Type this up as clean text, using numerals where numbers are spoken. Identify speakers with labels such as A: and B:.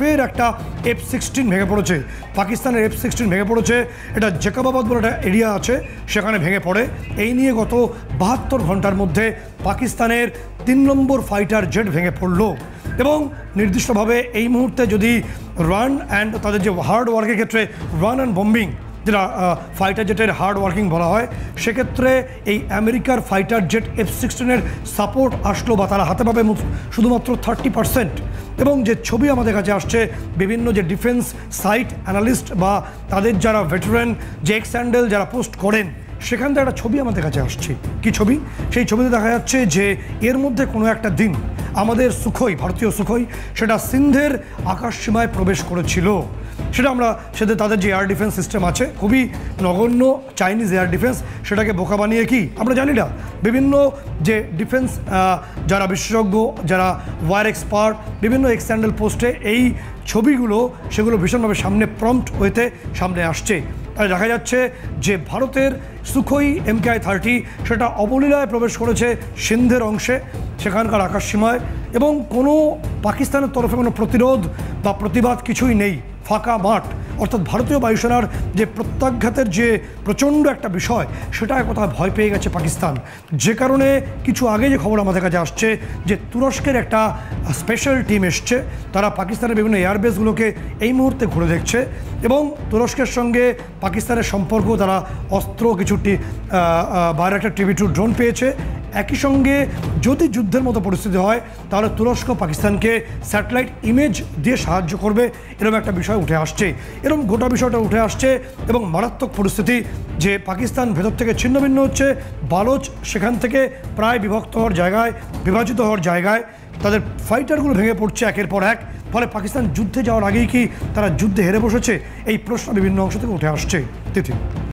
A: ফের একটা F-16 ভেঙে পড়েছে। পাকিস্তানের F-16 ভেঙে পড়েছে। এটা জেকাবাবাদ বলে একটা এরিয়া আছে, সেখানে ভেঙে পড়ে। এই নিয়ে গত 72 ঘন্টার মধ্যে পাকিস্তানের 3 নম্বর ফাইটার জেট ভেঙে পড়ল। এবং নির্দিষ্টভাবে এই মুহূর্তে যদি রান অ্যান্ড তাদের যে হার্ড ওয়ার্কের ক্ষেত্রে রান অ্যান্ড বম্বিং, যেটা ফাইটার জেটের হার্ড ওয়ার্কিং বলা হয়, সেক্ষেত্রে এই আমেরিকার ফাইটার জেট F-16-এর সাপোর্ট আসলো বা তারা হাতে পাবে শুধুমাত্র 30%। এবং যে ছবি আমাদের কাছে আসছে, বিভিন্ন যে ডিফেন্স সাইট অ্যানালিস্ট বা তাদের যারা ভেটারেন যে এক্স হ্যান্ডেল যারা পোস্ট করেন, সেখান থেকে একটা ছবি আমাদের কাছে আসছে। কি ছবি? সেই ছবিতে দেখা যাচ্ছে যে এর মধ্যে কোনো একটা দিন আমাদের সুখোই, ভারতীয় সুখোই, সেটা সিন্ধের আকাশ সীমায় প্রবেশ করেছিল। সেটা আমরা সেটা তাদের যে এয়ার ডিফেন্স সিস্টেম আছে, খুবই নগণ্য চাইনিজ এয়ার ডিফেন্স, সেটাকে বোকা বানিয়ে কি আমরা জানি না, বিভিন্ন যে ডিফেন্স যারা বিশেষজ্ঞ, যারা ওয়ার এক্সপার্ট, বিভিন্ন এক্স হ্যান্ডেল পোস্টে এই ছবিগুলো সেগুলো ভীষণভাবে সামনে প্রম্পট হইতে সামনে আসছে। তাই দেখা যাচ্ছে যে ভারতের সুখোই MKI-30 সেটা অবলীলায় প্রবেশ করেছে সিন্ধের অংশে, সেখানকার আকাশসীমায়, এবং কোনো পাকিস্তানের তরফে কোনো প্রতিরোধ বা প্রতিবাদ কিছুই নেই, ফাঁকা মাঠ। অর্থাৎ ভারতীয় বায়ুসেনার যে প্রত্যাঘাতের যে প্রচণ্ড একটা বিষয়, সেটা একথা ভয় পেয়ে গেছে পাকিস্তান। যে কারণে কিছু আগে যে খবর আমাদের কাছে আসছে যে তুরস্কের একটা স্পেশাল টিম এসছে, তারা পাকিস্তানের বিভিন্ন এয়ারবেসগুলোকে এই মুহূর্তে ঘুরে দেখছে এবং তুরস্কের সঙ্গে পাকিস্তানের সম্পর্ক, তারা অস্ত্র কিছুটি বাইরে একটা TB2 ড্রোন পেয়েছে। একই সঙ্গে যদি যুদ্ধের মতো পরিস্থিতি হয়, তাহলে তুরস্ক পাকিস্তানকে স্যাটেলাইট ইমেজ দিয়ে সাহায্য করবে, এরকম একটা বিষয় উঠে আসছে। এরকম গোটা বিষয়টা উঠে আসছে এবং মারাত্মক পরিস্থিতি যে পাকিস্তান ভেতর থেকে ছিন্ন ভিন্ন হচ্ছে। বালোচ সেখান থেকে প্রায় বিভক্ত হওয়ার জায়গায়, বিভাজিত হওয়ার জায়গায় তাদের ফাইটারগুলো ভেঙে পড়ছে একের পর এক। ফলে পাকিস্তান যুদ্ধে যাওয়ার আগেই কি তারা যুদ্ধে হেরে বসেছে, এই প্রশ্ন বিভিন্ন অংশ থেকে উঠে আসছে। তিথি।